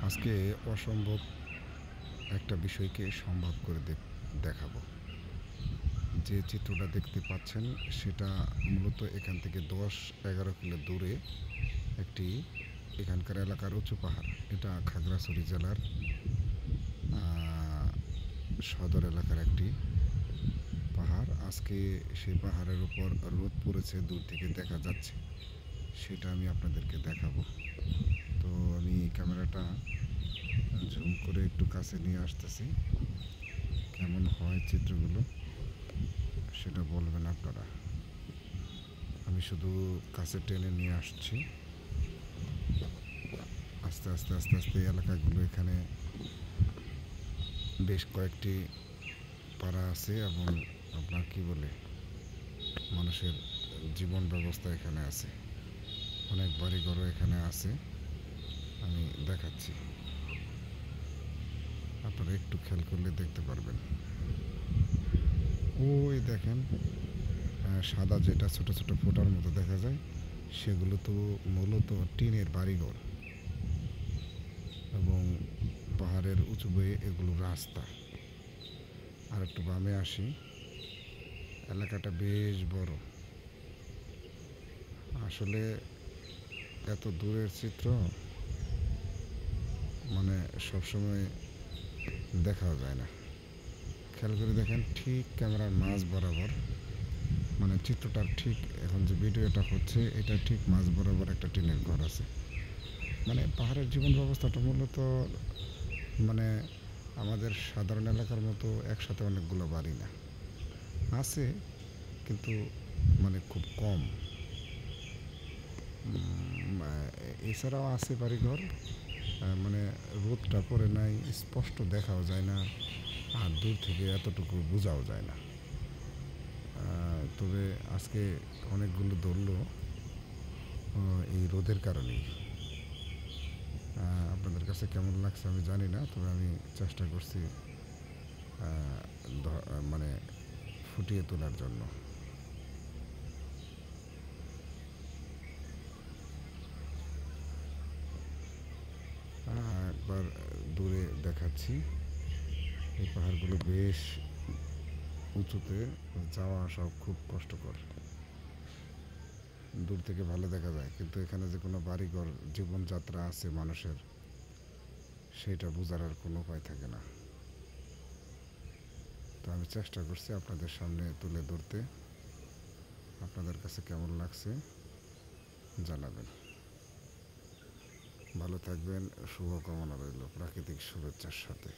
আজকে অসম্ভব একটা বিষয়কে সম্ভব করে দেখাবো। যে চিত্রটা দেখতে পাচ্ছেন সেটা মূলত এখান থেকে 10-11 কিলো দূরে একটি এখানকার এলাকার উঁচু পাহাড়। এটা খাগড়াছড়ি জেলার সদর এলাকার একটি পাহাড়। আজকে সেই পাহাড়ের উপর রোদ পড়েছে, দূর থেকে দেখা যাচ্ছে, সেটা আমি আপনাদেরকে দেখাবো। তো আমি ক্যামেরাটা জুম করে একটু কাছে নিয়ে আসতেছি। কেমন হয় চিত্রগুলো সেটা বলবেন আপনারা। আমি শুধু কাছে টেনে নিয়ে আসছি। আস্তে আস্তে আস্তে আস্তে এলাকাগুলো, এখানে বেশ কয়েকটি পাড়া আছে এবং আপনার কি বলে মানুষের জীবন ব্যবস্থা এখানে আছে, অনেক বাড়িঘরও এখানে আছে। আমি দেখাচ্ছি, আপনারা একটু খেয়াল করলে দেখতে পারবেন। ওই দেখেন, সাদা যেটা ছোট ছোট ফোঁটার মতো দেখা যায়, সেগুলো তো মূলত টিনের বাড়িঘর এবং পাহাড়ের উঁচু বয়ে এগুলো রাস্তা। আর একটু বামে আসি, এলাকাটা বেশ বড়। আসলে এত দূরের চিত্র মানে সবসময় দেখাও যায় না। খেয়াল করে দেখেন, ঠিক ক্যামেরার মাঝ বরাবর, মানে চিত্রটার ঠিক এখন যে ভিডিওটা হচ্ছে এটা ঠিক মাঝ বরাবর একটা টিনের ঘর আছে। মানে পাহাড়ের জীবন ব্যবস্থাটা মূলত মানে আমাদের সাধারণ এলাকার মতো একসাথে অনেকগুলো বাড়ি না, আছে কিন্তু মানে খুব কম। এছাড়াও আছে বাড়িঘর, মানে রোদটা পড়ে নাই, স্পষ্ট দেখাও যায় না, আর দূর থেকে এতটুকু বোঝাও যায় না। তবে আজকে অনেকগুলো ধরলো এই রোদের কারণেই। আপনাদের কাছে কেমন লাগছে আমি জানি না, তবে আমি চেষ্টা করছি মানে ফুটিয়ে তোলার জন্য। একবার দূরে দেখাচ্ছি, এই পাহাড়গুলো বেশ উঁচুতে, যাওয়া আসা খুব কষ্টকর। দূর থেকে ভালো দেখা যায়, কিন্তু এখানে যে কোনো বাড়িঘর জীবনযাত্রা আছে মানুষের, সেটা বোঝার আর কোনো উপায় থাকে না। তো আমি চেষ্টা করছি আপনাদের সামনে তুলে ধরতে। আপনাদের কাছে কেমন লাগছে জানাবেন। ভালো থাকবেন, শুভকামনা রইল প্রাকৃতিক শুভেচ্ছার সাথে।